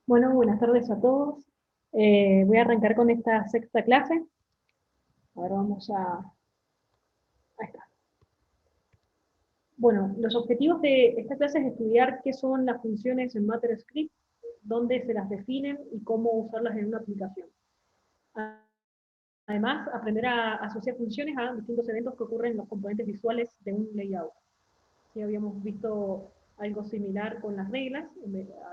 Bueno, buenas tardes a todos. Voy a arrancar con esta sexta clase. Ahora vamos a... Ahí está. Bueno, los objetivos de esta clase es estudiar qué son las funciones en MatterScript, dónde se las definen y cómo usarlas en una aplicación. Además, aprender a asociar funciones a distintos eventos que ocurren en los componentes visuales de un layout. Sí, habíamos visto algo similar con las reglas,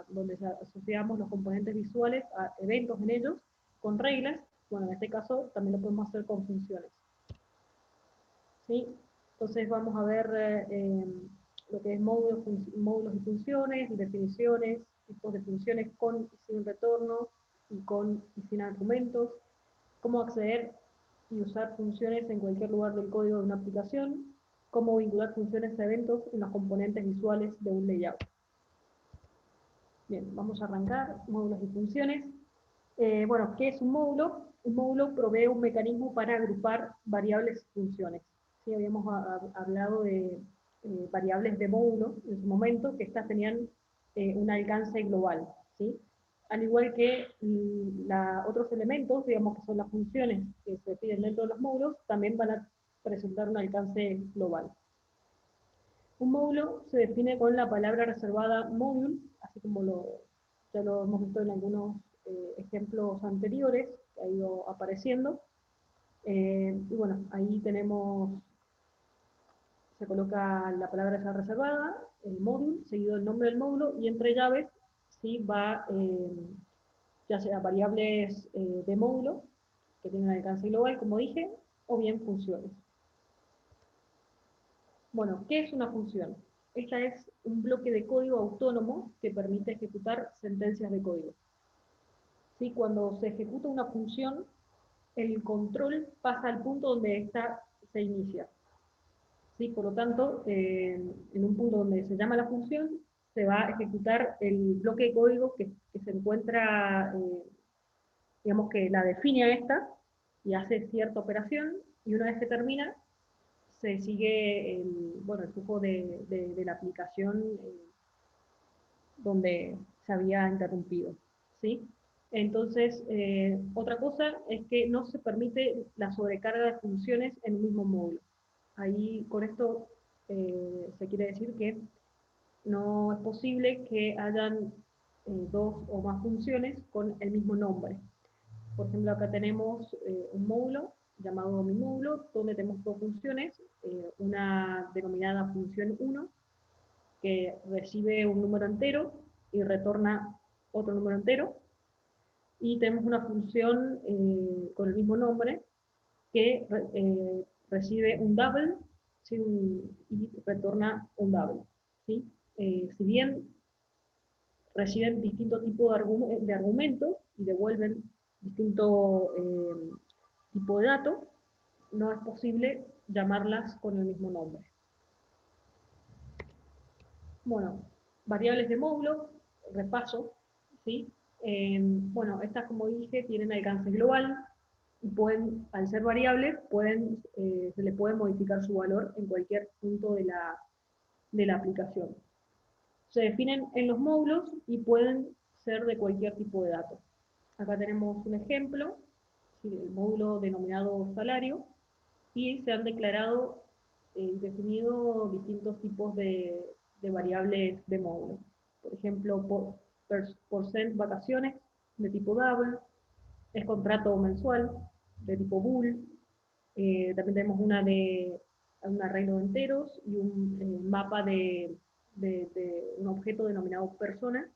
donde asociamos los componentes visuales a eventos en ellos con reglas. Bueno, en este caso también lo podemos hacer con funciones. ¿Sí? Entonces vamos a ver lo que es módulos y funciones, definiciones, tipos de funciones con y sin retorno, y con y sin argumentos, cómo acceder y usar funciones en cualquier lugar del código de una aplicación, cómo vincular funciones a eventos en los componentes visuales de un layout. Bien, vamos a arrancar, módulos y funciones. Bueno, ¿qué es un módulo? Un módulo provee un mecanismo para agrupar variables y funciones. ¿Sí? Habíamos hablado de variables de módulo en su momento, que estas tenían un alcance global. ¿Sí? Al igual que otros elementos, digamos que son las funciones que se piden dentro de los módulos, también van a presentar un alcance global. Un módulo se define con la palabra reservada module, así como ya lo hemos visto en algunos ejemplos anteriores que ha ido apareciendo. Y bueno, ahí se coloca la palabra esa reservada, el módulo, seguido del nombre del módulo, y entre llaves sí va ya sea variables de módulo, que tienen alcance global, como dije, o bien funciones. Bueno, ¿qué es una función? Esta es un bloque de código autónomo que permite ejecutar sentencias de código. ¿Sí? Cuando se ejecuta una función, el control pasa al punto donde ésta se inicia. ¿Sí? Por lo tanto, en un punto donde se llama la función, se va a ejecutar el bloque de código que se encuentra, digamos que la define a esta, y hace cierta operación, y una vez que termina, se sigue el flujo de la aplicación donde se había interrumpido. ¿Sí? Entonces, otra cosa es que no se permite la sobrecarga de funciones en un mismo módulo. Ahí, con esto, se quiere decir que no es posible que hayan dos o más funciones con el mismo nombre. Por ejemplo, acá tenemos un módulo llamado mi módulo, donde tenemos dos funciones, una denominada función 1, que recibe un número entero y retorna otro número entero, y tenemos una función con el mismo nombre que recibe un double, ¿sí? Y retorna un double. ¿Sí? Si bien reciben distintos tipos de argumentos y devuelven distinto tipo de datos, no es posible llamarlas con el mismo nombre. Bueno, variables de módulo, repaso, ¿sí? Bueno, estas, como dije, tienen alcance global y pueden, al ser variables, se les puede modificar su valor en cualquier punto de la aplicación. Se definen en los módulos y pueden ser de cualquier tipo de datos. Acá tenemos un ejemplo, ¿sí? El módulo denominado salario, y se han declarado y definido distintos tipos de variables de módulo. Por ejemplo, percent vacaciones de tipo double, es contrato mensual de tipo bool, también tenemos un arreglo de enteros y un mapa de un objeto denominado persona,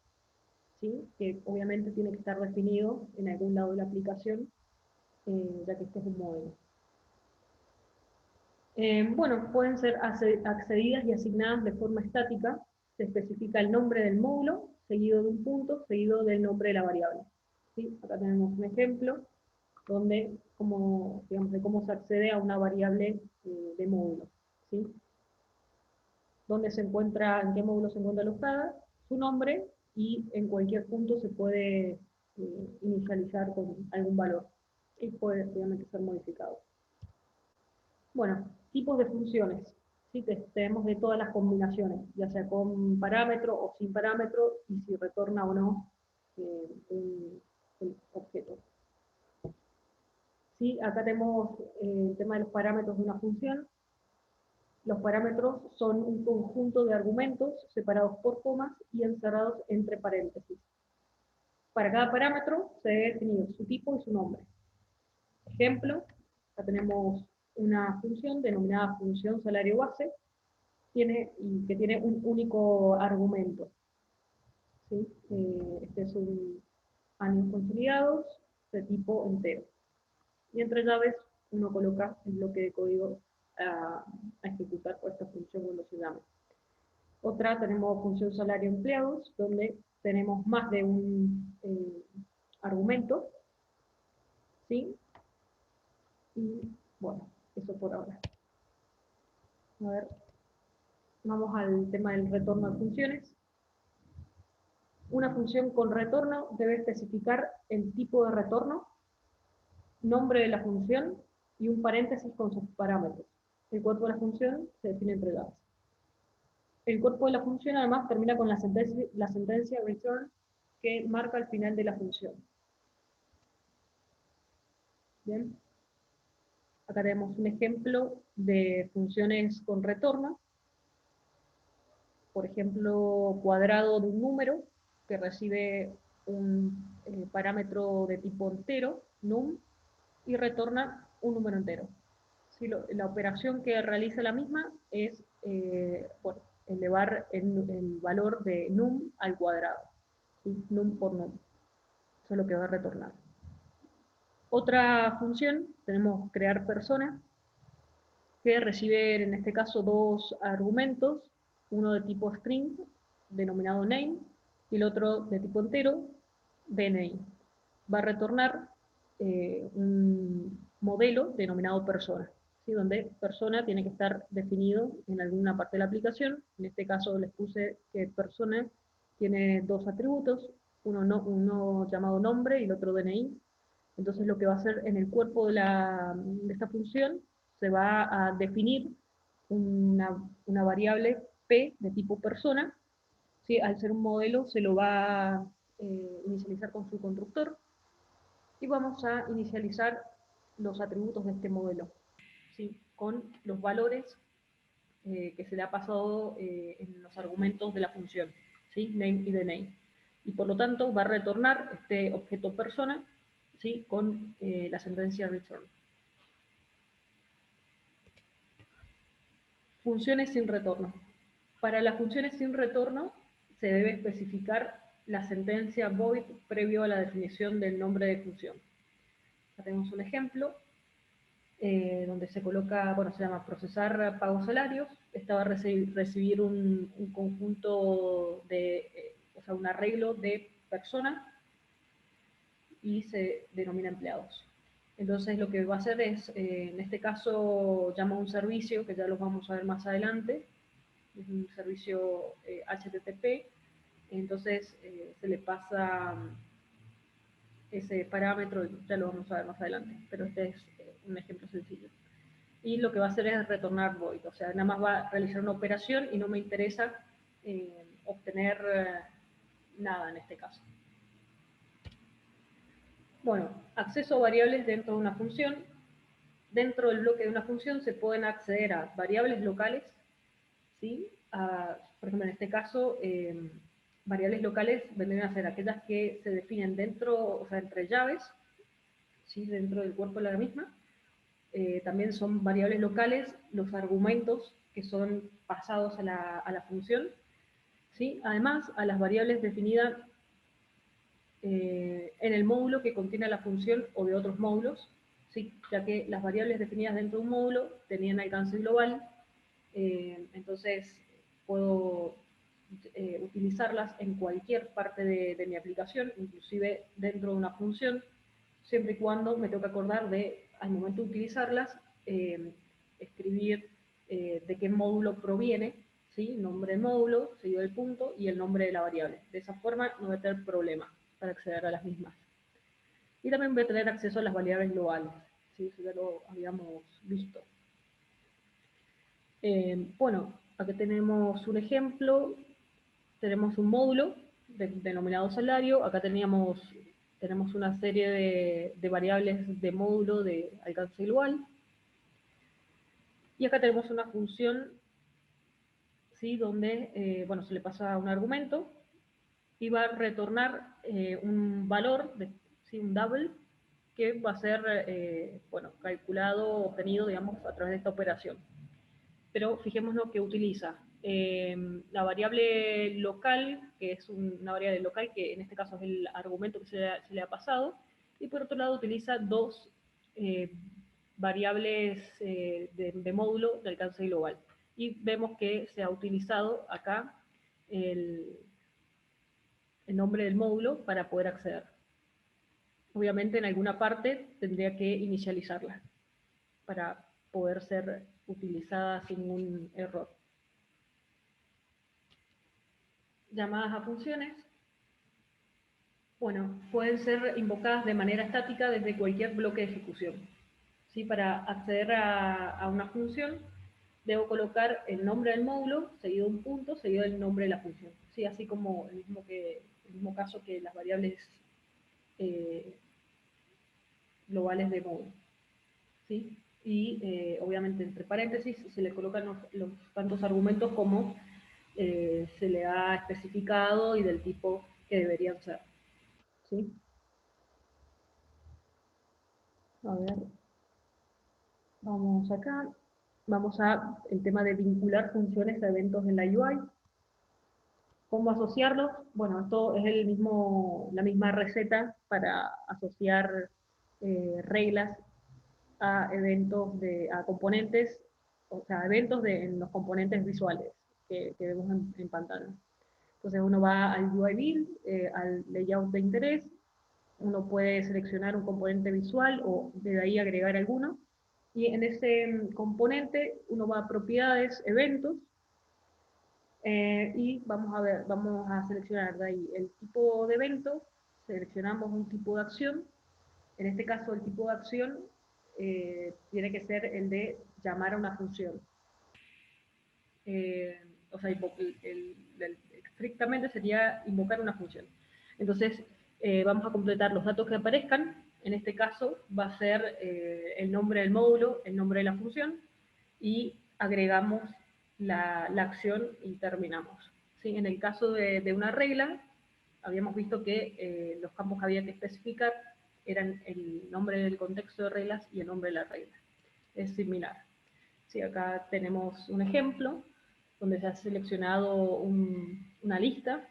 ¿sí? Que obviamente tiene que estar definido en algún lado de la aplicación, ya que este es un modelo. Bueno, pueden ser accedidas y asignadas de forma estática. Se especifica el nombre del módulo, seguido de un punto, seguido del nombre de la variable. ¿Sí? Acá tenemos un ejemplo donde, digamos, de cómo se accede a una variable de módulo. ¿Sí? Dónde se encuentra, en qué módulo se encuentra alojada, su nombre, y en cualquier punto se puede inicializar con algún valor. Y puede, obviamente, ser modificado. Bueno, tipos de funciones. ¿Sí? Tenemos de todas las combinaciones, ya sea con parámetro o sin parámetro, y si retorna o no el objeto. ¿Sí? Acá tenemos el tema de los parámetros de una función. Los parámetros son un conjunto de argumentos separados por comas y encerrados entre paréntesis. Para cada parámetro se debe definir su tipo y su nombre. Ejemplo, acá tenemos una función denominada función salario base, que tiene un único argumento. ¿Sí? Este es un años consolidados de tipo entero. Y entre llaves uno coloca el bloque de código a ejecutar por esta función cuando se llame. Otra tenemos función salario empleados, donde tenemos más de un argumento, ¿sí? Y bueno, eso por ahora. A ver, vamos al tema del retorno de funciones. Una función con retorno debe especificar el tipo de retorno, nombre de la función y un paréntesis con sus parámetros. El cuerpo de la función se define entre llaves. El cuerpo de la función además termina con la sentencia return que marca el final de la función. Bien. Acá tenemos un ejemplo de funciones con retorno. Por ejemplo, cuadrado de un número que recibe un parámetro de tipo entero, num, y retorna un número entero. ¿Sí? La operación que realiza la misma es bueno, elevar el valor de num al cuadrado. ¿Sí? Num por num. Eso es lo que va a retornar. Otra función, tenemos crear persona, que recibe en este caso dos argumentos, uno de tipo string, denominado name, y el otro de tipo entero, dname. Va a retornar un modelo denominado persona, ¿sí? Donde persona tiene que estar definido en alguna parte de la aplicación. En este caso les puse que persona tiene dos atributos, uno llamado nombre y el otro DNI. Entonces lo que va a hacer en el cuerpo de esta función, se va a definir una variable P de tipo persona. ¿Sí? Al ser un modelo se lo va a inicializar con su constructor, y vamos a inicializar los atributos de este modelo, ¿sí? Con los valores que se le ha pasado en los argumentos de la función, ¿sí? Name y dname. Y por lo tanto va a retornar este objeto persona, ¿sí? Con la sentencia return. Funciones sin retorno. Para las funciones sin retorno se debe especificar la sentencia void previo a la definición del nombre de función. Acá tenemos un ejemplo donde se coloca, bueno, se llama procesar pagos salarios. Esta va a recibir un conjunto de, o sea, un arreglo de personas y se denomina empleados. Entonces lo que va a hacer es, en este caso, llama a un servicio, que ya lo vamos a ver más adelante, es un servicio HTTP, entonces se le pasa ese parámetro, ya lo vamos a ver más adelante, pero este es un ejemplo sencillo. Y lo que va a hacer es retornar void, o sea, nada más va a realizar una operación y no me interesa obtener nada en este caso. Bueno, acceso a variables dentro de una función. Dentro del bloque de una función se pueden acceder a variables locales, ¿sí? Por ejemplo, en este caso, variables locales vendrían a ser aquellas que se definen dentro, o sea, entre llaves, ¿sí? Dentro del cuerpo de la misma. También son variables locales los argumentos que son pasados a la función, ¿sí? Además, a las variables definidas en el módulo que contiene la función o de otros módulos, ¿sí? Ya que las variables definidas dentro de un módulo tenían alcance global, entonces puedo utilizarlas en cualquier parte de mi aplicación, inclusive dentro de una función, siempre y cuando me tengo que acordar de, al momento de utilizarlas, escribir de qué módulo proviene, ¿sí? Nombre del módulo, seguido del punto y el nombre de la variable. De esa forma no voy a tener problema para acceder a las mismas. Y también voy a tener acceso a las variables globales, ¿sí? Eso ya lo habíamos visto. Bueno, aquí tenemos un ejemplo, tenemos un módulo denominado salario. Acá tenemos una serie de variables de módulo de alcance igual. Y acá tenemos una función, ¿sí? Donde bueno, se le pasa un argumento y va a retornar un valor, ¿sí? Un double, que va a ser bueno, calculado, obtenido, digamos, a través de esta operación. Pero fijémonos que utiliza la variable local, que es una variable local, que en este caso es el argumento que se le ha pasado, y por otro lado utiliza dos variables de módulo de alcance global. Y vemos que se ha utilizado acá el nombre del módulo para poder acceder. Obviamente en alguna parte tendría que inicializarla para poder ser utilizada sin ningún error. Llamadas a funciones, bueno, pueden ser invocadas de manera estática desde cualquier bloque de ejecución. ¿Sí? Para acceder a una función, debo colocar el nombre del módulo, seguido de un punto, seguido del nombre de la función. ¿Sí? Así como el mismo caso que las variables globales de módulo. ¿Sí? Y obviamente entre paréntesis se le colocan los tantos argumentos como se le ha especificado y del tipo que deberían ser. ¿Sí? A ver, vamos acá. Vamos a el tema de vincular funciones a eventos en la UI. ¿Cómo asociarlos? Bueno, esto es la misma receta para asociar reglas a eventos, a componentes, o sea, eventos en los componentes visuales que vemos en pantalla. Entonces uno va al UI build, al layout de interés, uno puede seleccionar un componente visual o de ahí agregar alguno, y en ese componente uno va a propiedades, eventos, y vamos a seleccionar de ahí el tipo de evento, seleccionamos un tipo de acción. En este caso el tipo de acción tiene que ser el de llamar a una función. O sea, estrictamente sería invocar una función. Entonces, vamos a completar los datos que aparezcan. En este caso va a ser el nombre del módulo, el nombre de la función, y agregamos la acción y terminamos. ¿Sí? En el caso de una regla, habíamos visto que los campos que había que especificar eran el nombre del contexto de reglas y el nombre de la regla. Es similar. Sí, acá tenemos un ejemplo donde se ha seleccionado una lista,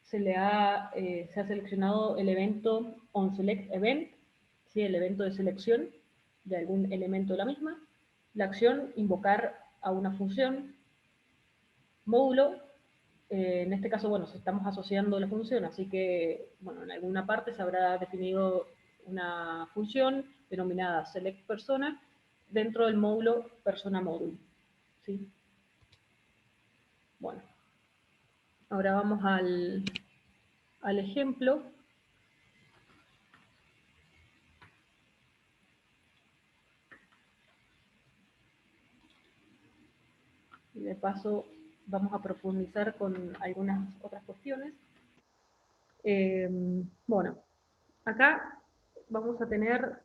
se ha seleccionado el evento onSelectEvent, ¿sí? El evento de selección de algún elemento de la misma, la acción invocar a una función, módulo, en este caso, bueno, estamos asociando la función, así que, bueno, en alguna parte se habrá definido una función denominada selectPersona dentro del módulo persona-módulo, ¿sí? Bueno, ahora vamos al ejemplo. Y de paso vamos a profundizar con algunas otras cuestiones. Bueno, acá vamos a tener,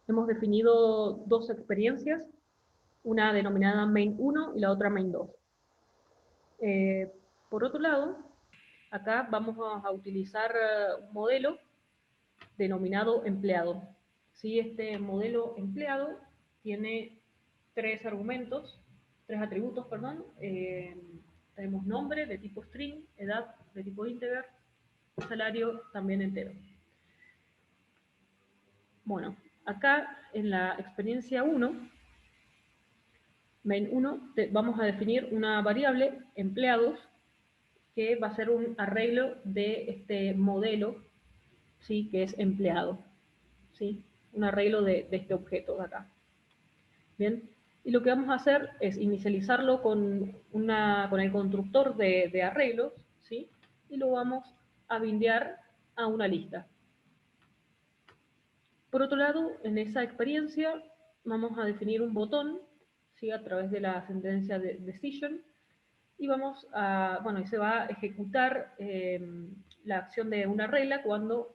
hemos definido dos experiencias, una denominada main 1 y la otra main 2. Por otro lado, acá vamos a utilizar un modelo denominado empleado. ¿Sí? Este modelo empleado tiene tres atributos, perdón. Tenemos nombre de tipo string, edad de tipo integer, salario también entero. Bueno, acá en la experiencia 1, main 1, vamos a definir una variable, empleados, que va a ser un arreglo de este modelo, ¿sí? Que es empleado, ¿sí? Un arreglo de este objeto de acá. Bien, y lo que vamos a hacer es inicializarlo con el constructor de arreglos, ¿sí? Y lo vamos a bindear a una lista. Por otro lado, en esa experiencia vamos a definir un botón, ¿sí? A través de la sentencia de decision, Y vamos a, bueno, y se va a ejecutar la acción de una regla cuando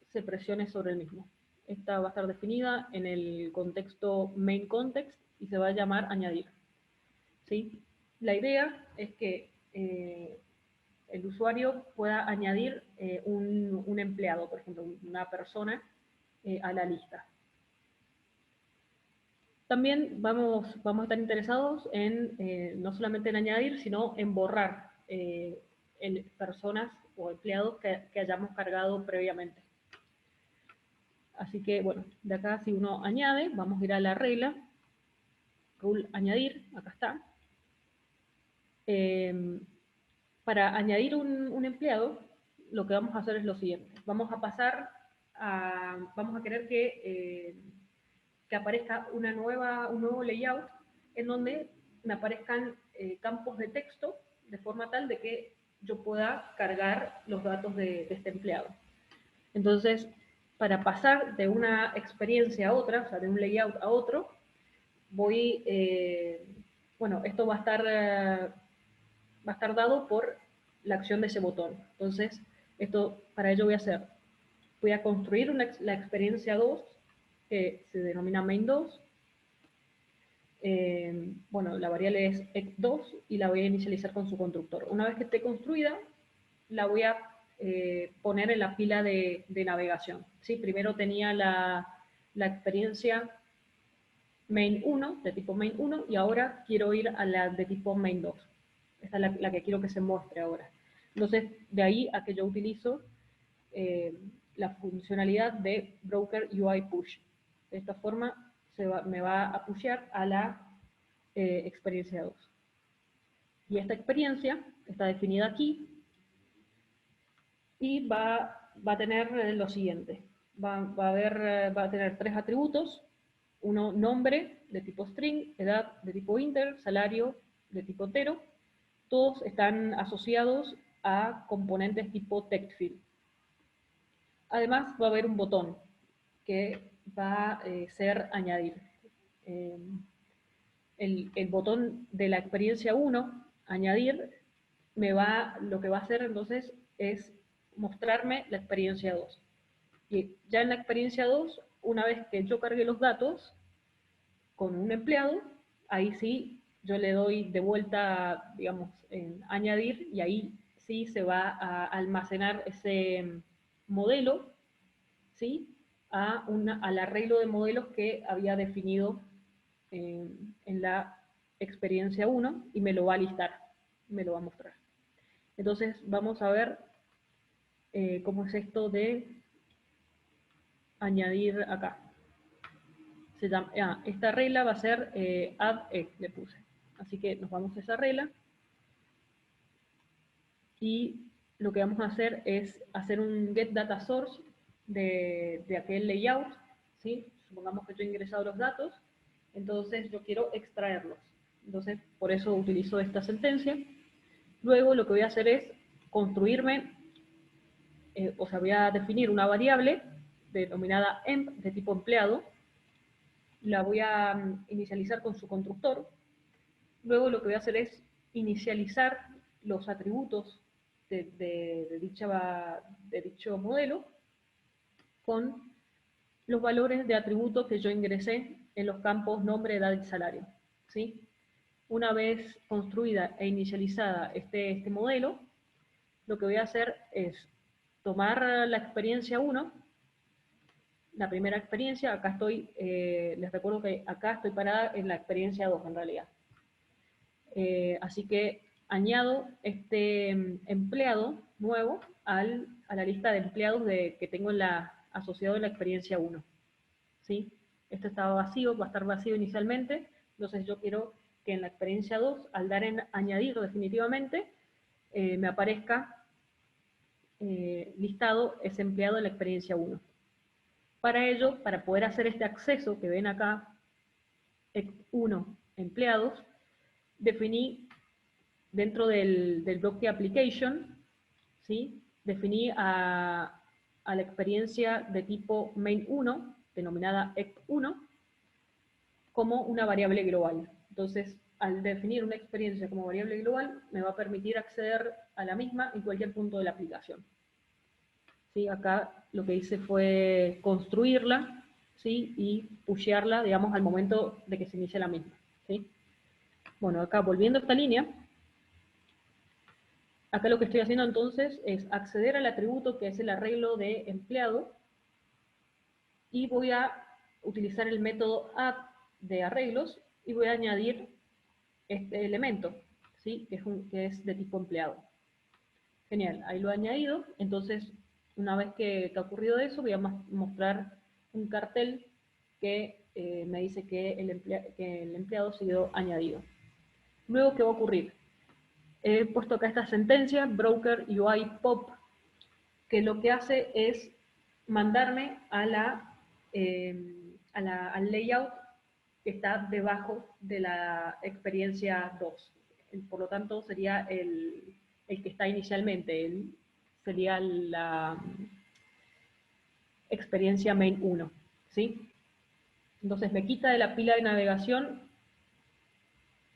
se presione sobre el mismo. Esta va a estar definida en el contexto main context y se va a llamar añadir. ¿Sí? La idea es que el usuario pueda añadir un empleado, por ejemplo, una persona a la lista. También vamos a estar interesados en no solamente en añadir, sino en borrar personas o empleados que hayamos cargado previamente. Así que, bueno, de acá si uno añade, vamos a ir a la regla, rule añadir, acá está. Para añadir un empleado, lo que vamos a hacer es lo siguiente. Vamos a querer que aparezca un nuevo layout en donde me aparezcan campos de texto de forma tal de que yo pueda cargar los datos de este empleado. Entonces, para pasar de una experiencia a otra, o sea, de un layout a otro, bueno, esto va a estar dado por la acción de ese botón. Entonces, para ello voy a construir la experiencia 2, que se denomina main2. Bueno, la variable es ex2 y la voy a inicializar con su constructor. Una vez que esté construida, la voy a poner en la pila de navegación. ¿Sí? Primero tenía la experiencia main1, de tipo main1, y ahora quiero ir a la de tipo main2. Esta es la que quiero que se muestre ahora. Entonces, de ahí a que yo utilizo la funcionalidad de Broker UI Push. De esta forma me va a pushear a la experiencia 2. Y esta experiencia está definida aquí y va a tener lo siguiente. Va a tener 3 atributos. Uno, nombre de tipo string, edad de tipo integer, salario de tipo entero. Todos están asociados a componentes tipo textfield. Además, va a haber un botón que va a ser añadir. El botón de la experiencia 1, añadir, lo que va a hacer entonces es mostrarme la experiencia 2. Y ya en la experiencia 2, una vez que yo cargue los datos con un empleado, ahí sí yo le doy de vuelta, digamos, en añadir, y ahí sí se va a almacenar ese modelo, ¿sí? Al arreglo de modelos que había definido en la experiencia 1 y me lo va a listar, me lo va a mostrar. Entonces vamos a ver cómo es esto de añadir acá. Esta regla va a ser add le puse. Así que nos vamos a esa regla y lo que vamos a hacer es hacer un get data source de aquel layout, ¿sí? Supongamos que yo he ingresado los datos, entonces yo quiero extraerlos. Entonces, por eso utilizo esta sentencia. Luego lo que voy a hacer es construirme, o sea, voy a definir una variable denominada emp de tipo empleado, la voy a inicializar con su constructor. Luego lo que voy a hacer es inicializar los atributos de dicho modelo con los valores de atributos que yo ingresé en los campos nombre, edad y salario. ¿Sí? Una vez construida e inicializada este modelo, lo que voy a hacer es tomar la experiencia 1, la primera experiencia, acá estoy, les recuerdo que acá estoy parada en la experiencia 2 en realidad. Así que añado este empleado nuevo a la lista de empleados que tengo asociado en la experiencia 1. ¿Sí? Esto estaba vacío, va a estar vacío inicialmente, entonces yo quiero que en la experiencia 2, al dar en añadir definitivamente, me aparezca listado ese empleado en la experiencia 1. Para ello, para poder hacer este acceso que ven acá, 1 empleados, definí dentro del bloque application, ¿sí? Definí a la experiencia de tipo main1, denominada ex1, como una variable global. Entonces, al definir una experiencia como variable global, me va a permitir acceder a la misma en cualquier punto de la aplicación. ¿Sí? Acá lo que hice fue construirla, ¿sí? Y pushearla, digamos, al momento de que se inicie la misma. ¿Sí? Bueno, acá volviendo a esta línea, acá lo que estoy haciendo entonces es acceder al atributo que es el arreglo de empleado y voy a utilizar el método add de arreglos y voy a añadir este elemento, ¿sí? Que es de tipo empleado. Genial, ahí lo he añadido. Entonces, una vez que ha ocurrido eso, voy a mostrar un cartel que me dice que el empleado ha sido añadido. Luego, ¿qué va a ocurrir? He puesto acá esta sentencia, broker UI pop, que lo que hace es mandarme al layout que está debajo de la experiencia 2. Por lo tanto, sería el que está inicialmente, sería la experiencia main 1. ¿Sí? Entonces me quita de la pila de navegación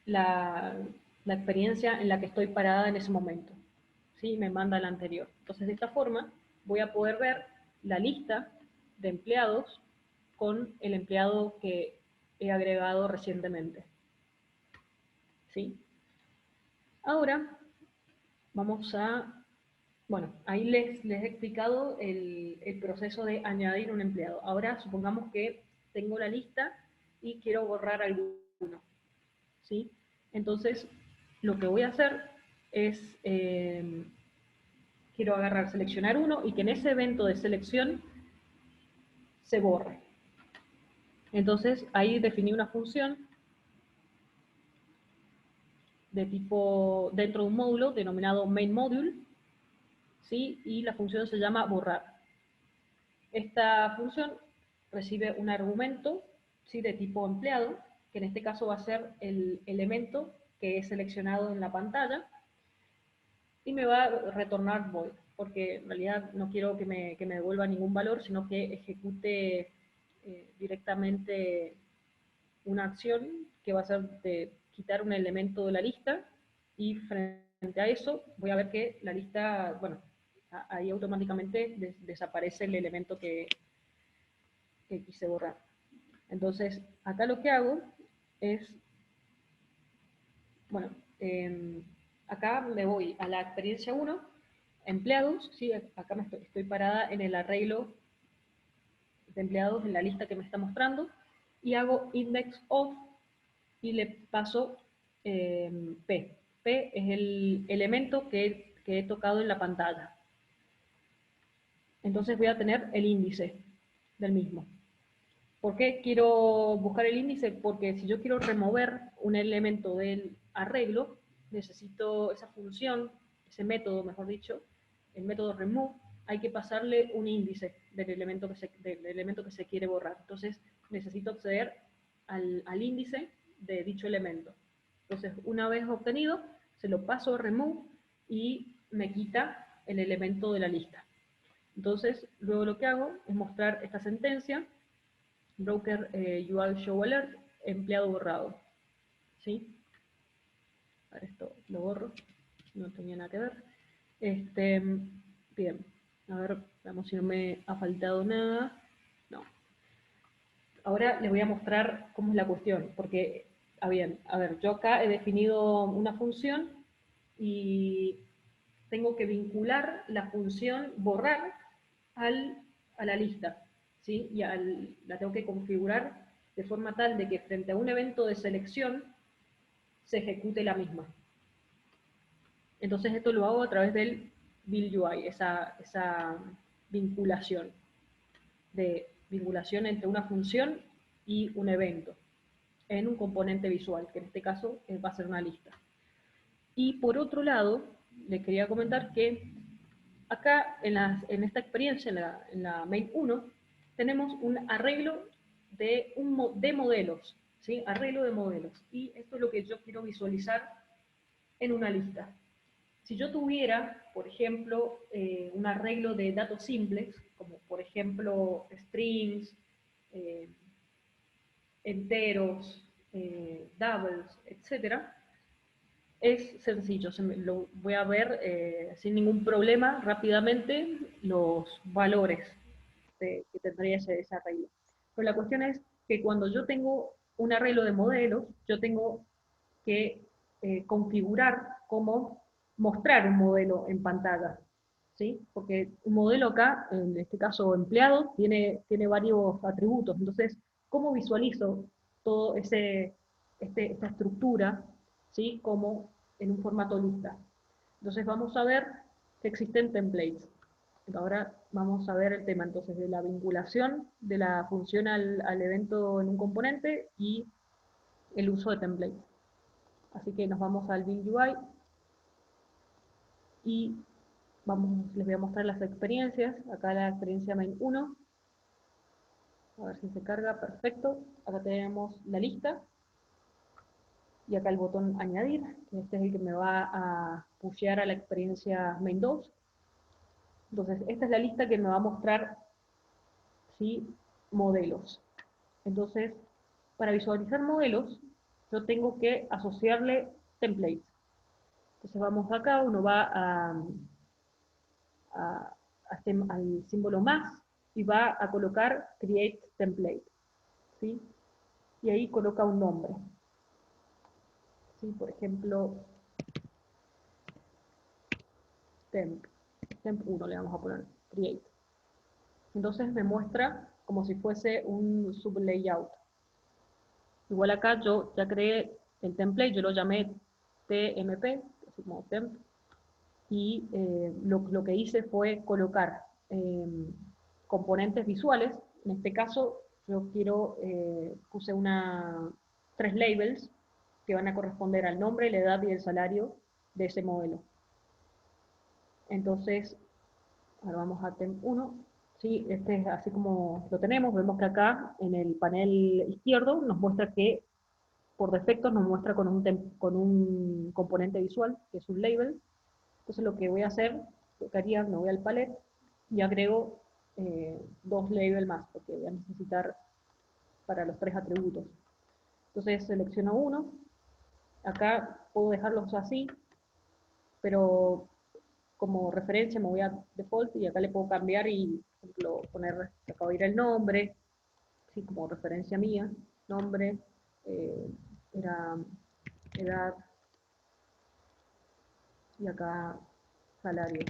la, la experiencia en la que estoy parada en ese momento. ¿Sí? Me manda a la anterior. Entonces de esta forma voy a poder ver la lista de empleados con el empleado que he agregado recientemente. ¿Sí? Ahora vamos a, bueno, ahí les he explicado el proceso de añadir un empleado. Ahora supongamos que tengo la lista y quiero borrar alguno. ¿Sí? Entonces, lo que voy a hacer es, quiero agarrar, seleccionar uno y que en ese evento de selección se borre. Entonces, ahí definí una función de tipo, dentro de un módulo denominado main_module, ¿sí? Y la función se llama borrar. Esta función recibe un argumento, ¿sí? De tipo empleado, que en este caso va a ser el elemento que he seleccionado en la pantalla, y me va a retornar void, porque en realidad no quiero que me devuelva ningún valor, sino que ejecute directamente una acción que va a ser de quitar un elemento de la lista, y frente a eso voy a ver que la lista, bueno, ahí automáticamente desaparece el elemento que quise borrar. Entonces, acá lo que hago es, bueno, acá me voy a la experiencia 1, empleados, ¿sí? Acá estoy parada en el arreglo de empleados en la lista que me está mostrando, y hago index of y le paso P. P es el elemento que he tocado en la pantalla. Entonces voy a tener el índice del mismo. ¿Por qué quiero buscar el índice? Porque si yo quiero remover un elemento del arreglo, necesito esa función, ese método, mejor dicho, el método remove, hay que pasarle un índice del elemento que se quiere borrar. Entonces necesito acceder al índice de dicho elemento. Entonces, una vez obtenido, se lo paso a remove y me quita el elemento de la lista. Entonces, luego lo que hago es mostrar esta sentencia, broker UI show alert, empleado borrado. ¿Sí? A ver, esto lo borro, no tenía nada que ver. Bien, a ver, veamos si no me ha faltado nada. No. Ahora les voy a mostrar cómo es la cuestión, porque, a ver, yo acá he definido una función y tengo que vincular la función borrar a la lista, ¿sí? Y la tengo que configurar de forma tal de que frente a un evento de selección se ejecute la misma. Entonces esto lo hago a través del build UI, esa vinculación, vinculación entre una función y un evento en un componente visual, que en este caso va a ser una lista. Y por otro lado, les quería comentar que acá en esta experiencia, en la main 1, tenemos un arreglo de modelos, ¿sí? Arreglo de modelos. Y esto es lo que yo quiero visualizar en una lista. Si yo tuviera, por ejemplo, un arreglo de datos simples, como por ejemplo strings, enteros, doubles, etcétera, es sencillo, lo voy a ver sin ningún problema rápidamente los valores que tendría ese arreglo. Pero la cuestión es que cuando yo tengo un arreglo de modelos, yo tengo que configurar cómo mostrar un modelo en pantalla, ¿sí? Porque un modelo acá, en este caso empleado, tiene varios atributos. Entonces, ¿cómo visualizo todo esta estructura, ¿sí? Como en un formato lista? Entonces vamos a ver que existen templates. Ahora vamos a ver el tema entonces de la vinculación de la función al evento en un componente y el uso de templates. Así que nos vamos al Build UI y les voy a mostrar las experiencias. Acá la experiencia main 1. A ver si se carga, perfecto. Acá tenemos la lista. Y acá el botón añadir, que este es el que me va a pushear a la experiencia main 2. Entonces, esta es la lista que me va a mostrar, ¿sí?, modelos. Entonces, para visualizar modelos, yo tengo que asociarle templates. Entonces vamos acá, uno va al símbolo más y va a colocar create template, ¿sí? Y ahí coloca un nombre, ¿sí? Por ejemplo, temp 1 le vamos a poner create. Entonces me muestra como si fuese un sublayout. Igual acá yo ya creé el template, yo lo llamé TMP, así como temp, y lo que hice fue colocar componentes visuales. En este caso yo puse 3 labels que van a corresponder al nombre, la edad y el salario de ese modelo. Entonces, ahora vamos a temp 1. Sí, este es así como lo tenemos. Vemos que acá en el panel izquierdo nos muestra que por defecto nos muestra con un componente visual, que es un label. Entonces lo que voy a hacer, lo que haría, me voy al palette y agrego 2 labels más, porque voy a necesitar para los 3 atributos. Entonces selecciono uno, acá puedo dejarlos así, pero como referencia me voy a default y acá le puedo cambiar y, por ejemplo, poner, acá va a ir el nombre, ¿sí?, como referencia mía, nombre, era edad, y acá salario.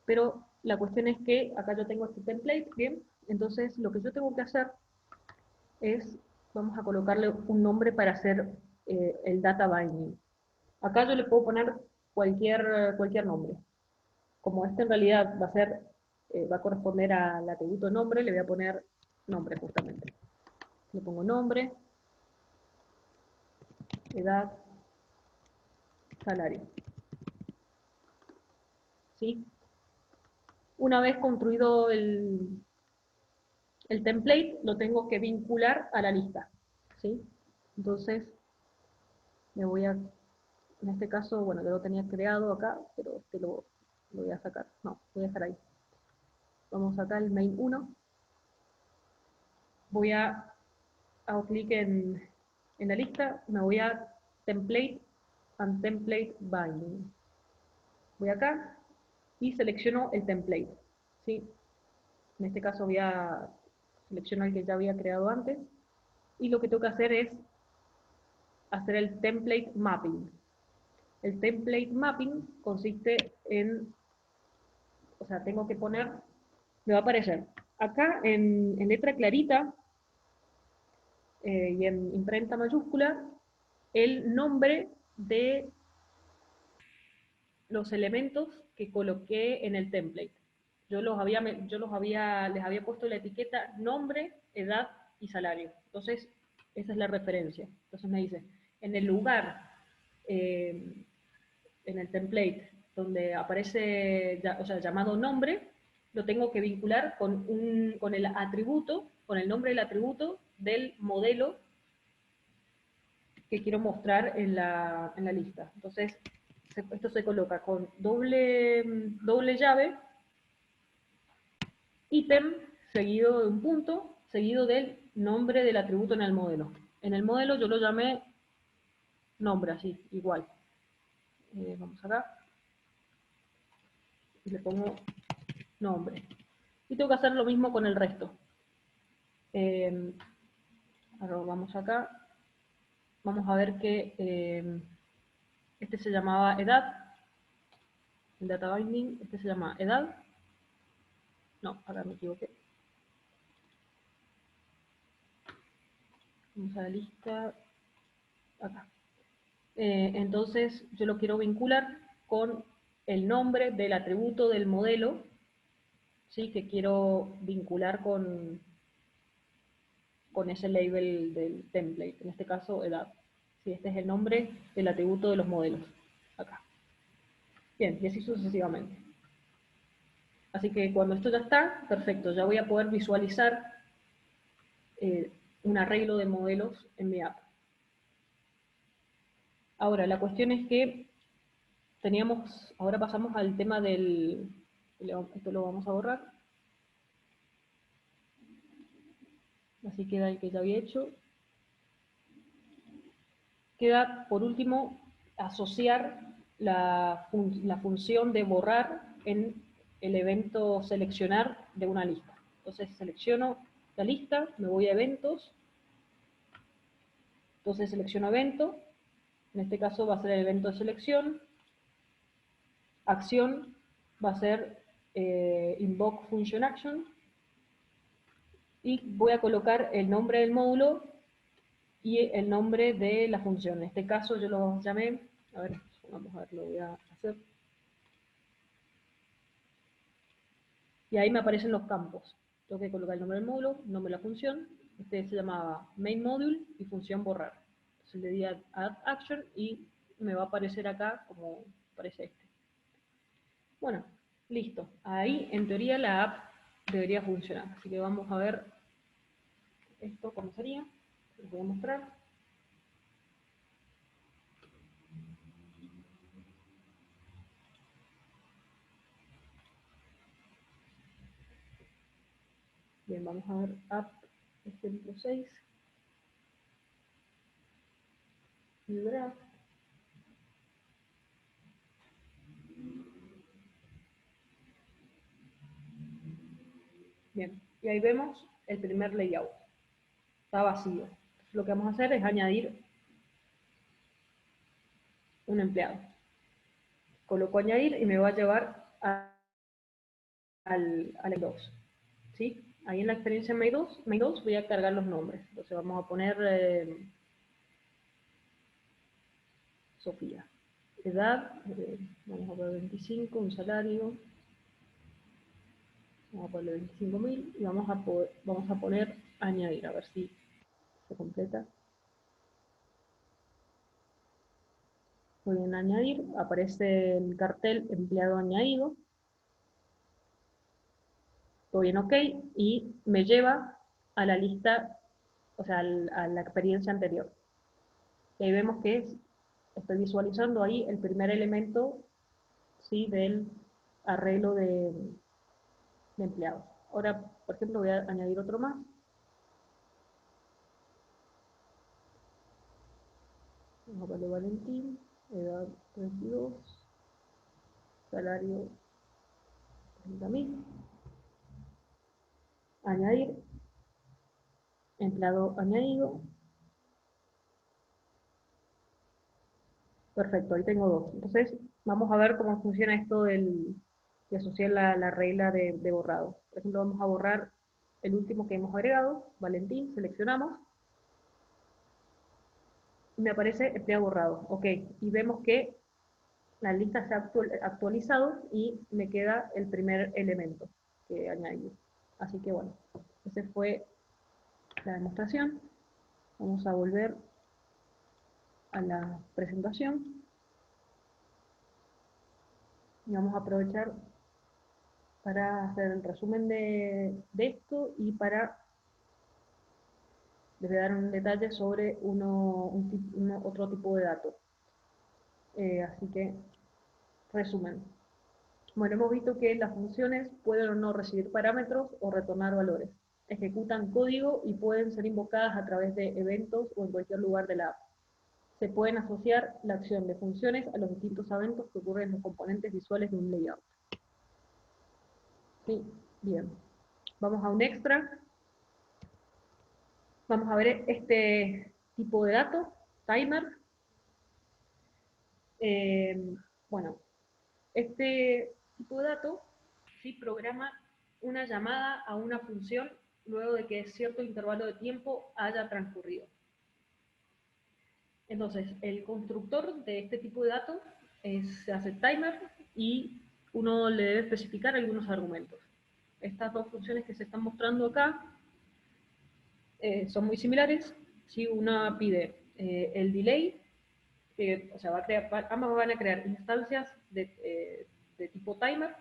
Pero la cuestión es que acá yo tengo este template, ¿bien? Entonces lo que yo tengo que hacer es, vamos a colocarle un nombre para hacer el data binding. Acá yo le puedo poner cualquier nombre. Como este en realidad va a corresponder al atributo nombre, le voy a poner nombre justamente. Le pongo nombre, edad, salario. ¿Sí? Una vez construido el template, lo tengo que vincular a la lista, ¿sí? Entonces, en este caso, bueno, yo lo tenía creado acá, pero lo voy a sacar. No, voy a dejar ahí. Vamos acá al main 1. Hago clic en la lista, me voy a template and template binding. Voy acá y selecciono el template, ¿sí? En este caso selecciono el que ya había creado antes, y lo que tengo que hacer es hacer el template mapping. El template mapping consiste en, o sea, tengo que poner, me va a aparecer acá en letra clarita y en imprenta mayúscula el nombre de los elementos que coloqué en el template. Les había puesto la etiqueta nombre, edad y salario. Entonces, esa es la referencia. Entonces me dice, en el lugar, en el template, donde aparece, o sea, llamado nombre, lo tengo que vincular con el atributo, con el nombre del atributo del modelo que quiero mostrar en la lista. Entonces, esto se coloca con doble llave, ítem, seguido de un punto, seguido del nombre del atributo en el modelo. En el modelo yo lo llamé nombre, así, igual. Vamos acá. Y le pongo nombre. Y tengo que hacer lo mismo con el resto. Ahora vamos acá. Vamos a ver que este se llamaba edad. El data binding, este se llama edad. No, ahora me equivoqué. Vamos a la lista. Acá. Entonces yo lo quiero vincular con el nombre del atributo del modelo, ¿sí? Que quiero vincular con ese label del template, en este caso edad. ¿Sí? Este es el nombre del atributo de los modelos, acá. Bien, y así sucesivamente. Así que cuando esto ya está, perfecto, ya voy a poder visualizar un arreglo de modelos en mi app. Ahora, la cuestión es que ahora pasamos al tema del, esto lo vamos a borrar, así queda el que ya había hecho. Queda, por último, asociar la función de borrar en el evento seleccionar de una lista. Entonces selecciono la lista, me voy a eventos, entonces selecciono evento, en este caso va a ser el evento de selección, acción va a ser invoke function action, y voy a colocar el nombre del módulo y el nombre de la función. En este caso yo lo llamé, a ver, vamos a ver, lo voy a hacer. Y ahí me aparecen los campos. Tengo que colocar el nombre del módulo, nombre de la función. Este se llamaba main module y función borrar. Entonces le di a add action y me va a aparecer acá como aparece este. Bueno, listo. Ahí en teoría la app debería funcionar. Así que vamos a ver esto cómo sería. Les voy a mostrar. Bien, vamos a ver app ejemplo 6. New draft. Bien, y ahí vemos el primer layout. Está vacío. Entonces, lo que vamos a hacer es añadir un empleado. Coloco añadir y me va a llevar al Mail2. ¿Sí? Ahí en la experiencia Mail2 voy a cargar los nombres. Entonces vamos a poner Sofía. Edad, vamos a poner 25, un salario. Vamos a poner 25.000 y vamos a poner añadir, a ver si se completa. Voy en añadir, aparece el cartel empleado añadido. Doy en OK y me lleva a la lista, o sea, a la experiencia anterior. Y ahí vemos que estoy visualizando ahí el primer elemento, ¿sí? Del arreglo de empleados. Ahora, por ejemplo, voy a añadir otro más. Vamos a ponerle Valentín, edad 32, salario 30.000. Añadir, empleado añadido. Perfecto, ahí tengo dos. Entonces, vamos a ver cómo funciona esto de asociar la regla de borrado. Por ejemplo, vamos a borrar el último que hemos agregado, Valentín, seleccionamos. Y me aparece empleado borrado. Ok, y vemos que la lista se ha actualizado y me queda el primer elemento que añadí. Así que bueno, esa fue la demostración. Vamos a volver a la presentación. Y vamos a aprovechar para hacer el resumen de esto y para les voy a dar un detalle sobre otro tipo de datos. Así que, resumen. Bueno, hemos visto que las funciones pueden o no recibir parámetros o retornar valores. ejecutan código y pueden ser invocadas a través de eventos o en cualquier lugar de la app. Se pueden asociar la acción de funciones a los distintos eventos que ocurren en los componentes visuales de un layout. Sí, bien. Vamos a un extra. Vamos a ver este tipo de dato, timer. Bueno, este tipo de dato sí programa una llamada a una función luego de que cierto intervalo de tiempo haya transcurrido. Entonces, el constructor de este tipo de datos se hace timer y uno le debe especificar algunos argumentos. Estas dos funciones que se están mostrando acá son muy similares. Si una pide el delay, o sea, ambas van a crear instancias de tipo timer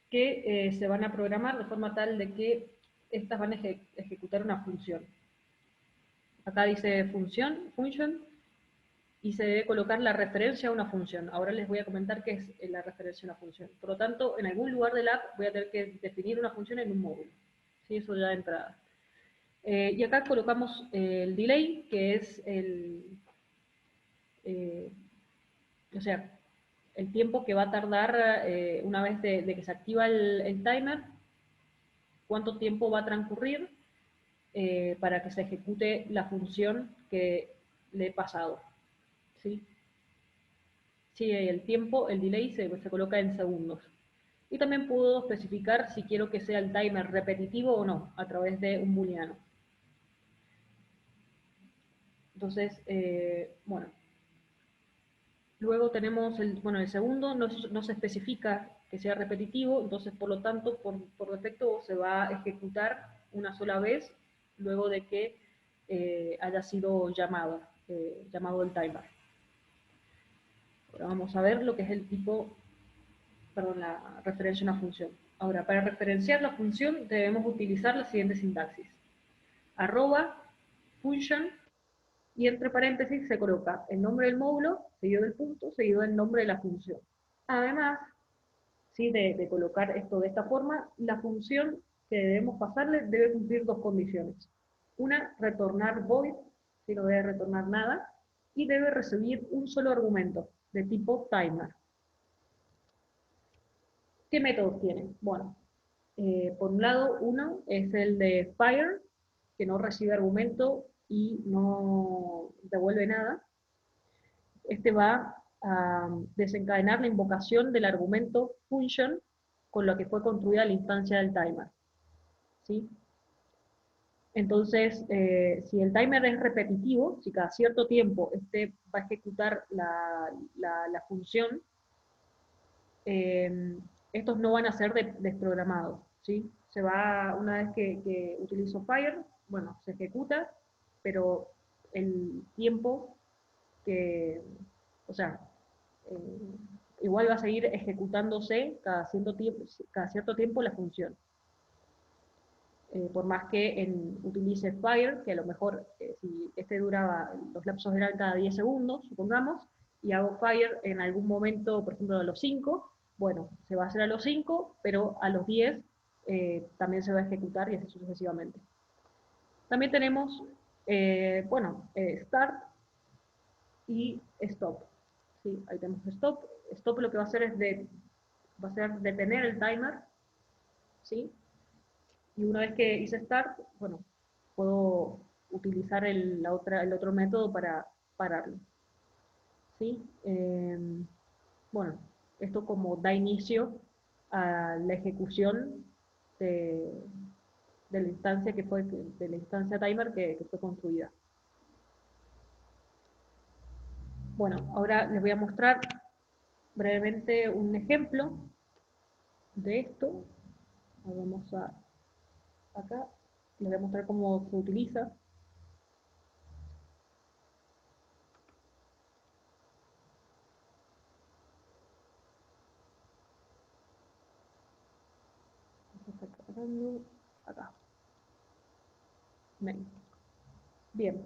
que se van a programar de forma tal de que estas van a ejecutar una función. Acá dice function, y se debe colocar la referencia a una función. Ahora les voy a comentar qué es la referencia a una función. Por lo tanto, en algún lugar del app voy a tener que definir una función en un módulo. ¿Sí? Eso ya de entrada. Y acá colocamos el delay, que es o sea, el tiempo que va a tardar una vez de que se activa el timer, cuánto tiempo va a transcurrir para que se ejecute la función que le he pasado. ¿Sí? Sí, el tiempo, el delay se coloca en segundos. Y también puedo especificar si quiero que sea el timer repetitivo o no, a través de un booleano. Entonces, bueno. Luego tenemos el segundo, no se especifica que sea repetitivo, entonces por lo tanto, por defecto se va a ejecutar una sola vez, luego de que haya sido llamado el timer. Ahora vamos a ver lo que es el tipo, perdón, la referencia a una función. Ahora, para referenciar la función debemos utilizar la siguiente sintaxis. Arroba function, y entre paréntesis se coloca el nombre del módulo, seguido del punto, seguido del nombre de la función. Además, ¿sí? de colocar esto de esta forma, la función que debemos pasarle debe cumplir dos condiciones. Una, retornar void, si no debe retornar nada, y debe recibir un solo argumento, de tipo timer. ¿Qué métodos tiene? Bueno, por un lado, uno es el de fire, que no recibe argumento y no devuelve nada. Este va a desencadenar la invocación del argumento function con lo que fue construida la instancia del timer. ¿Sí? Entonces, si el timer es repetitivo, si cada cierto tiempo este va a ejecutar la función, estos no van a ser desprogramados. ¿Sí? Una vez que utilizo Fire, bueno, se ejecuta, pero el tiempo que, o sea, eh, igual va a seguir ejecutándose cada cierto tiempo la función. Por más que utilice Fire, que a lo mejor si los lapsos eran cada 10 segundos, supongamos, y hago Fire en algún momento, por ejemplo a los 5, bueno, se va a hacer a los 5, pero a los 10 también se va a ejecutar y así sucesivamente. También tenemos, Start y Stop. ¿Sí? Ahí tenemos Stop. Stop lo que va a hacer es detener el timer, ¿sí? Y una vez que hice Start, bueno, puedo utilizar el otro método para pararlo. ¿Sí? Bueno, esto como da inicio a la ejecución de la instancia de la instancia timer que fue construida. Bueno, ahora les voy a mostrar brevemente un ejemplo de esto. Vamos acá, les voy a mostrar cómo se utiliza. Acá. Bien.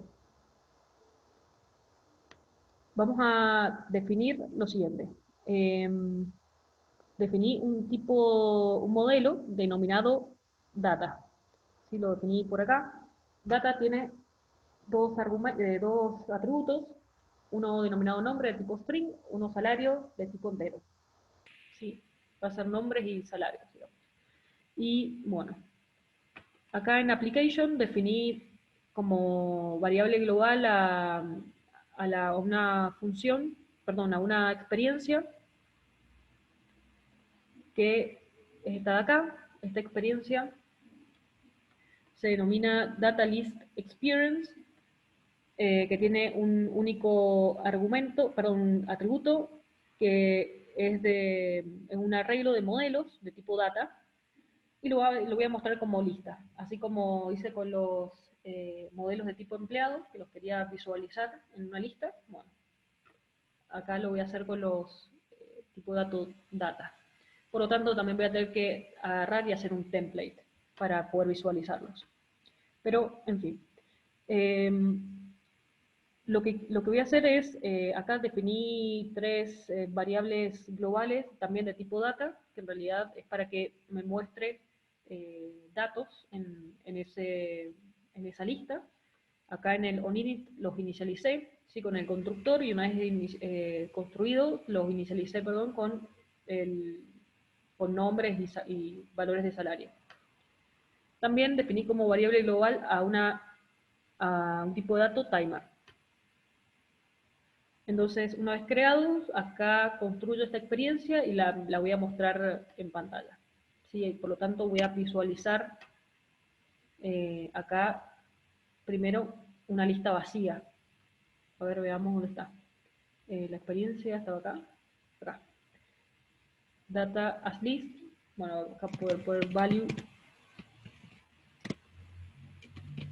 Vamos a definir lo siguiente. Definí un modelo denominado data. ¿sí? Lo definí por acá. Data tiene dos atributos, uno denominado nombre de tipo string, uno salario de tipo entero. ¿Sí? Va a ser nombres y salarios, digamos. Y bueno, acá en application definí como variable global a una función, perdón, a una experiencia que es esta de acá. Esta experiencia se denomina Data List Experience, que tiene un único atributo, que es un arreglo de modelos de tipo data, y lo voy a mostrar como lista, así como hice con los modelos de tipo empleado, que los quería visualizar en una lista. Bueno, acá lo voy a hacer con los tipo data. Por lo tanto, también voy a tener que agarrar y hacer un template para poder visualizarlos. Pero, en fin. Lo que voy a hacer es, acá definí tres variables globales, también de tipo data, que en realidad es para que me muestre datos en esa lista. Acá en el onInit los inicialicé, ¿sí? Con el constructor, y una vez construido, los inicialicé, perdón, con nombres y valores de salario. También definí como variable global a un tipo de dato timer. Entonces, una vez creados, acá construyo esta experiencia y la voy a mostrar en pantalla. ¿Sí? Por lo tanto, voy a visualizar acá primero una lista vacía. A ver, veamos dónde está. La experiencia estaba acá. Data as list. Bueno, acá poder value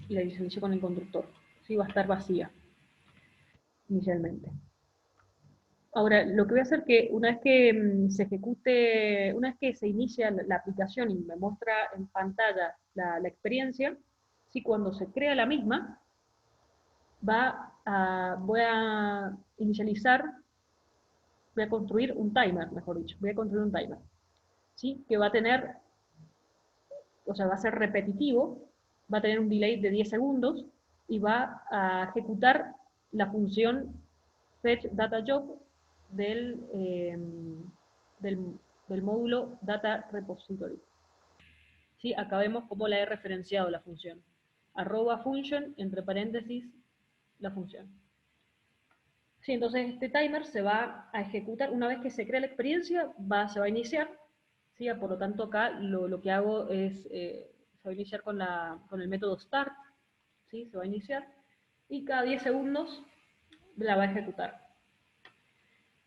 y la visualicé con el constructor. Sí, va a estar vacía inicialmente. Ahora, lo que voy a hacer es que una vez que se ejecute, una vez que se inicia la aplicación y me muestra en pantalla la experiencia, ¿sí? Cuando se crea la misma, voy a inicializar, voy a construir un timer, mejor dicho, voy a construir un timer, ¿sí? Que va a tener, o sea, va a ser repetitivo, va a tener un delay de 10 segundos y va a ejecutar la función fetch data job del, del módulo data repository. ¿Sí? Acá vemos cómo la he referenciado la función. @function, entre paréntesis, la función. Sí, entonces este timer se va a ejecutar una vez que se crea la experiencia, se va a iniciar. ¿Sí? Por lo tanto, acá lo que hago es, se va a iniciar con el método start. ¿Sí? Se va a iniciar. Y cada 10 segundos la va a ejecutar.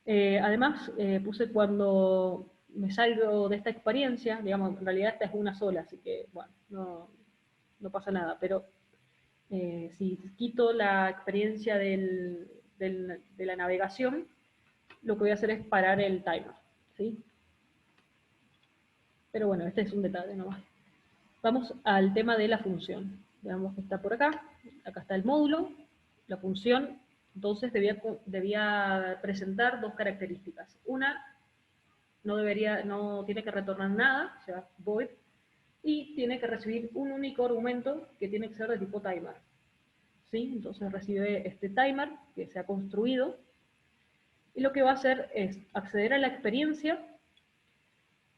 Además, puse cuando me salgo de esta experiencia, digamos, en realidad esta es una sola, así que, bueno, no pasa nada, pero si quito la experiencia de la navegación, lo que voy a hacer es parar el timer, ¿sí? Pero bueno, este es un detalle nomás. Vamos al tema de la función. Veamos que está por acá. Acá está el módulo, la función. Entonces debía presentar dos características. Una, no tiene que retornar nada, o sea, void, y tiene que recibir un único argumento que tiene que ser de tipo timer. ¿Sí? Entonces recibe este timer que se ha construido, y lo que va a hacer es acceder a la experiencia,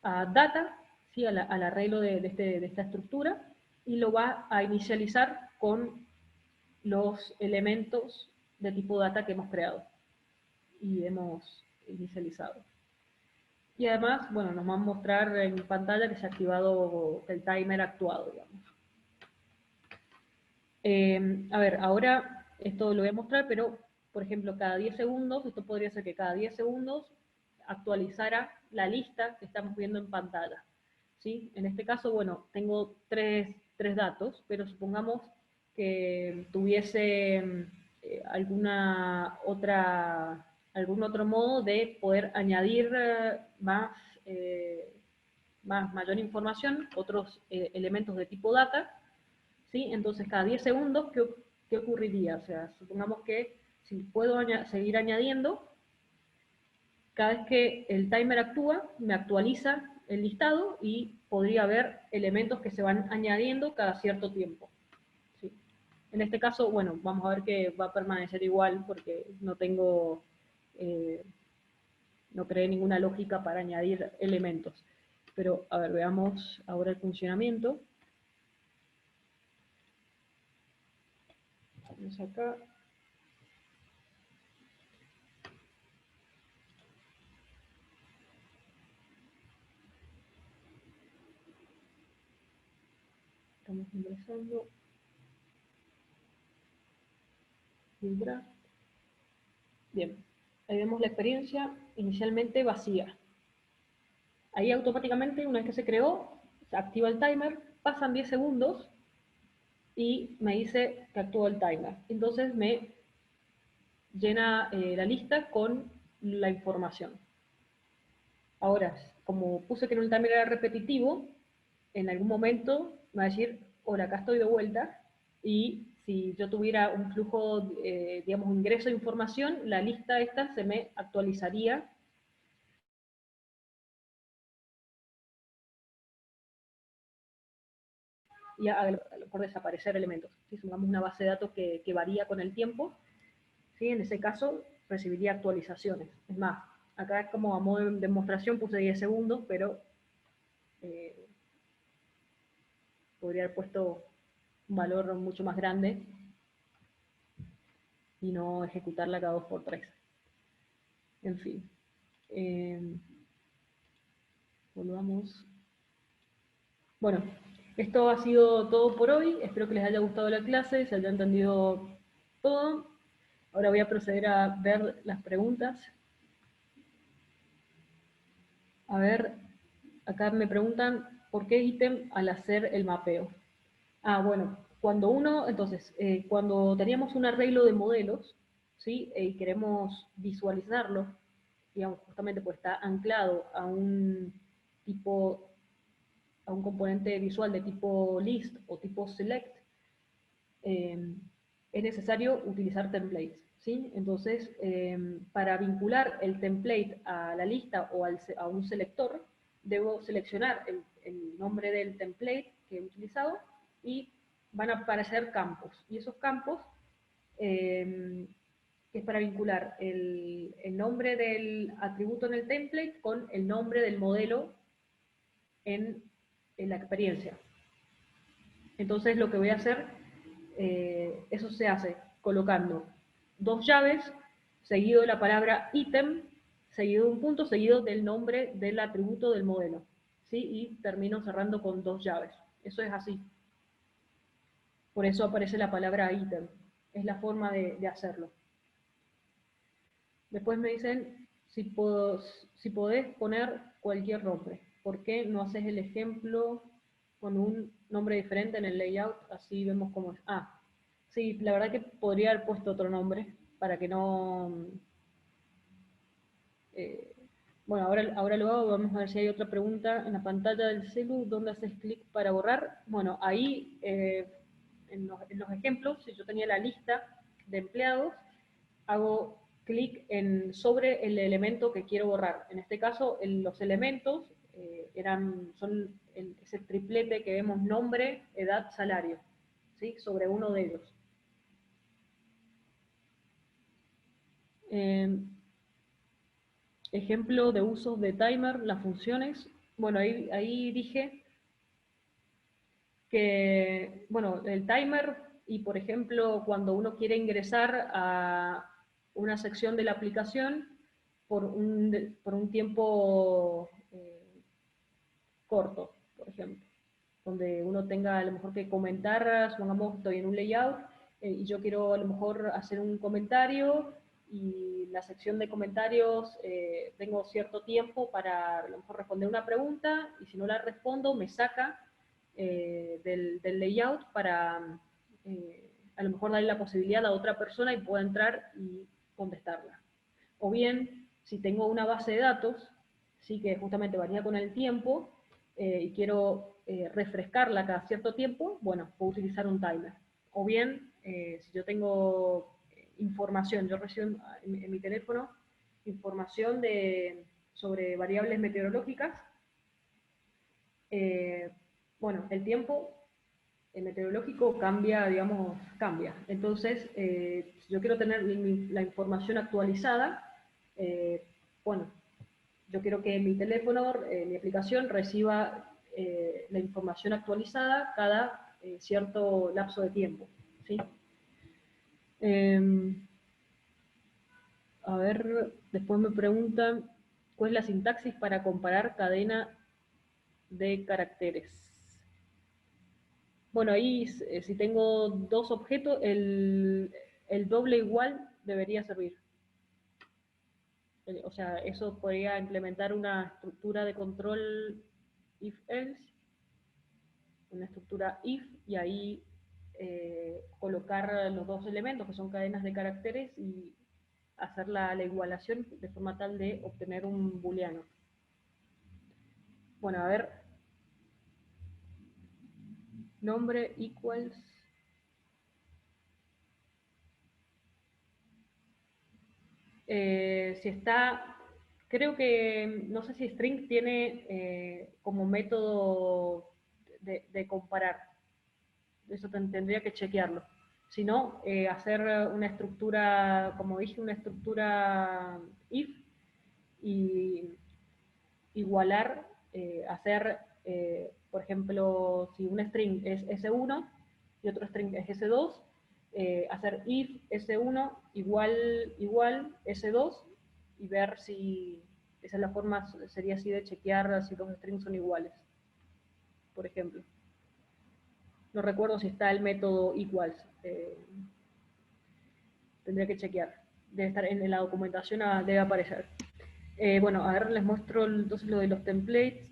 a data, ¿sí? Al arreglo de esta estructura, y lo va a inicializar con los elementos de tipo data que hemos creado y hemos inicializado. Y además, bueno, nos va a mostrar en pantalla que se ha activado el timer actuado, digamos. A ver, ahora esto lo voy a mostrar, pero, por ejemplo, cada 10 segundos, esto podría ser que cada 10 segundos actualizara la lista que estamos viendo en pantalla. ¿Sí? En este caso, bueno, tengo tres datos, pero supongamos que tuviese algún otro modo de poder añadir mayor información, otros elementos de tipo data, ¿sí? Entonces, cada 10 segundos, ¿qué ocurriría? O sea, supongamos que si puedo seguir añadiendo, Cada vez que el timer actúa, me actualiza el listado y podría haber elementos que se van añadiendo cada cierto tiempo. ¿Sí? En este caso, bueno, vamos a ver que va a permanecer igual porque no tengo, no creé ninguna lógica para añadir elementos. Pero, a ver, veamos ahora el funcionamiento. Vamos acá. Estamos ingresando. Bien, ahí vemos la experiencia inicialmente vacía. Ahí automáticamente, una vez que se creó, se activa el timer, pasan 10 segundos y me dice que actuó el timer. Entonces me llena la lista con la información. Ahora, como puse que en el timer era repetitivo, en algún momento me va a decir, hola, acá estoy de vuelta, y si yo tuviera un flujo, digamos, un ingreso de información, la lista esta se me actualizaría y a lo mejor desaparecer elementos. Si sumamos una base de datos que varía con el tiempo, ¿sí? En ese caso recibiría actualizaciones. Es más, acá como a modo de demostración puse 10 segundos, pero eh, podría haber puesto un valor mucho más grande y no ejecutarla cada 2×3. En fin. Volvamos. Bueno, esto ha sido todo por hoy. Espero que les haya gustado la clase, se haya entendido todo. Ahora voy a proceder a ver las preguntas. A ver, acá me preguntan por qué ítem al hacer el mapeo. Ah, bueno, cuando uno, entonces, cuando teníamos un arreglo de modelos, ¿sí? Y queremos visualizarlo, digamos, justamente pues está anclado a un tipo, a un componente visual de tipo list o tipo select, es necesario utilizar templates, ¿sí? Entonces, para vincular el template a la lista o a un selector, debo seleccionar el nombre del template que he utilizado y van a aparecer campos. Y esos campos, que es para vincular el nombre del atributo en el template con el nombre del modelo en la experiencia. Entonces lo que voy a hacer, eso se hace colocando dos llaves, seguido de la palabra ítem, seguido de un punto, seguido del nombre del atributo del modelo. ¿Sí? Y termino cerrando con dos llaves. Eso es así. Por eso aparece la palabra ítem. Es la forma de hacerlo. Después me dicen si podés poner cualquier nombre. ¿Por qué no haces el ejemplo con un nombre diferente en el layout? Así vemos cómo es. Ah, sí, la verdad que podría haber puesto otro nombre para que no... Eh, bueno, ahora lo hago, vamos a ver si hay otra pregunta en la pantalla del celu, ¿dónde haces clic para borrar? Bueno, ahí en los ejemplos, si yo tenía la lista de empleados, hago clic sobre el elemento que quiero borrar. En este caso, los elementos son ese triplete que vemos: nombre, edad, salario, ¿sí? Sobre uno de ellos. Ejemplo de usos de timer, las funciones. Bueno, ahí dije que, bueno, el timer, y por ejemplo, cuando uno quiere ingresar a una sección de la aplicación por un tiempo corto, por ejemplo, donde uno tenga a lo mejor que comentar, supongamos estoy en un layout y yo quiero a lo mejor hacer un comentario y la sección de comentarios tengo cierto tiempo para a lo mejor responder una pregunta y si no la respondo me saca del layout para a lo mejor darle la posibilidad a otra persona y pueda entrar y contestarla. O bien, si tengo una base de datos, sí que justamente varía con el tiempo, y quiero refrescarla cada cierto tiempo, bueno, puedo utilizar un timer. O bien, si yo tengo información, yo recibo en mi teléfono información sobre variables meteorológicas. Bueno, el tiempo meteorológico cambia, digamos, cambia. Entonces, si yo quiero tener la información actualizada, bueno, yo quiero que mi teléfono, mi aplicación, reciba la información actualizada cada cierto lapso de tiempo, ¿sí? A ver, después me preguntan, ¿cuál es la sintaxis para comparar cadena de caracteres? Bueno, ahí si tengo dos objetos, el doble igual debería servir. O sea, eso podría implementar una estructura de control if-else, una estructura if, y ahí colocar los dos elementos que son cadenas de caracteres y hacer la igualación de forma tal de obtener un booleano. Bueno, a ver, nombre equals si está, creo que, no sé si string tiene como método de comparar, eso tendría que chequearlo. Si no, hacer una estructura, como dije, una estructura if y igualar, hacer, por ejemplo, si un string es S1 y otro string es S2, hacer if S1 igual S2 y ver si esa es la forma, sería así de chequear si los strings son iguales, por ejemplo. No recuerdo si está el método equals, tendría que chequear, debe estar en la documentación, debe aparecer. Bueno, a ver, les muestro entonces lo de los templates.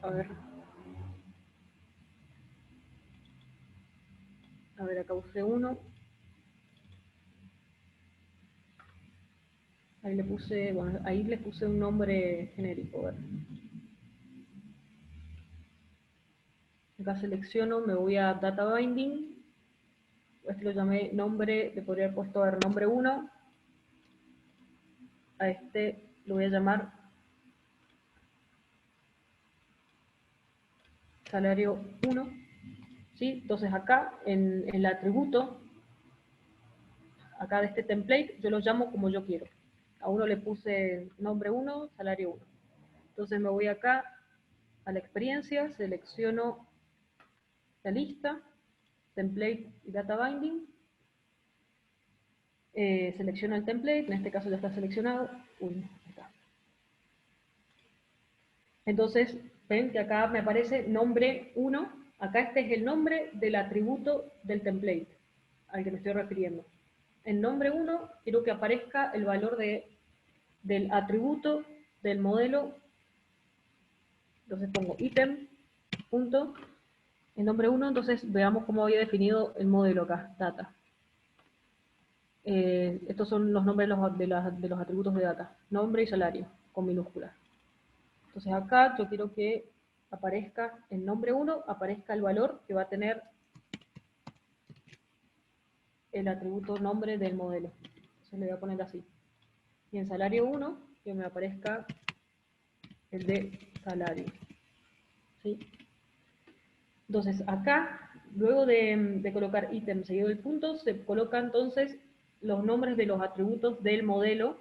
A ver, acá usé uno. Ahí le puse, bueno, ahí le puse un nombre genérico, a ver. Acá selecciono, me voy a Data Binding. Este lo llamé nombre, le podría haber puesto, a ver, nombre 1. A este lo voy a llamar salario 1. ¿Sí? Entonces acá, en el atributo, acá de este template, yo lo llamo como yo quiero. A uno le puse nombre 1, salario 1. Entonces me voy acá a la experiencia, selecciono la lista, template y data binding, selecciono el template, en este caso ya está seleccionado. Uy, está. Entonces, ven que acá me aparece nombre 1, acá este es el nombre del atributo del template al que me estoy refiriendo. En nombre 1 quiero que aparezca el valor del atributo del modelo, entonces pongo ítem, punto, en nombre 1, entonces veamos cómo había definido el modelo acá, data. Estos son los nombres de los atributos de data, nombre y salario, con minúsculas. Entonces acá yo quiero que aparezca en nombre 1, aparezca el valor que va a tener el atributo nombre del modelo. Entonces le voy a poner así. Y en salario 1, que me aparezca el de salario. ¿Sí? Entonces acá, luego de colocar ítem seguido del punto, se colocan entonces los nombres de los atributos del modelo,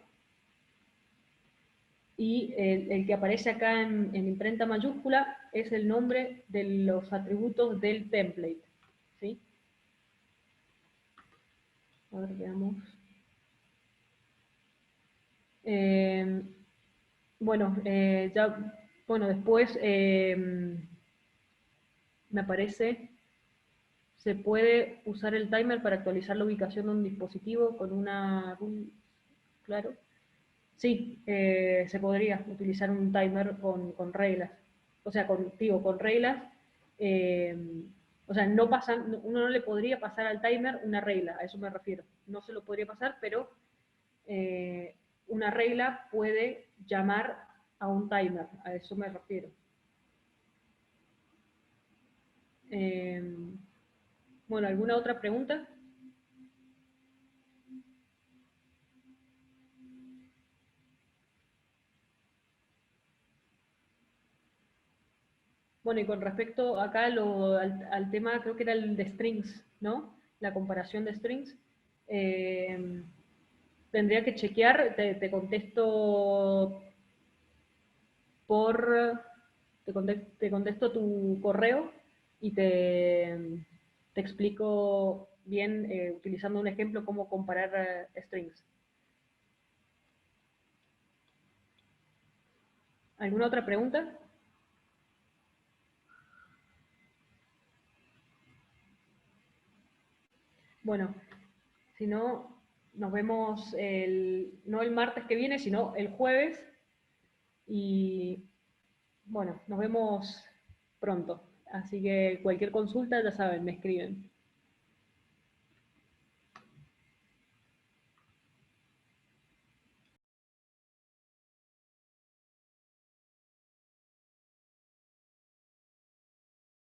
y el que aparece acá en imprenta mayúscula es el nombre de los atributos del template. ¿Sí? A ver, veamos. Bueno, después me aparece, se puede usar el timer para actualizar la ubicación de un dispositivo con una rule, claro. Sí, se podría utilizar un timer con reglas, o sea, con reglas, o sea, uno no le podría pasar al timer una regla, a eso me refiero, no se lo podría pasar, pero una regla puede llamar a un timer, a eso me refiero. Bueno, ¿alguna otra pregunta? Bueno, y con respecto acá al tema, creo que era el de strings, ¿no? La comparación de strings. Eh, Tendría que chequear, te contesto por, te contesto tu correo y te explico bien, utilizando un ejemplo, cómo comparar strings. ¿Alguna otra pregunta? Bueno, si no, nos vemos no el martes que viene, sino el jueves. Y bueno, nos vemos pronto. Así que cualquier consulta, ya saben, me escriben.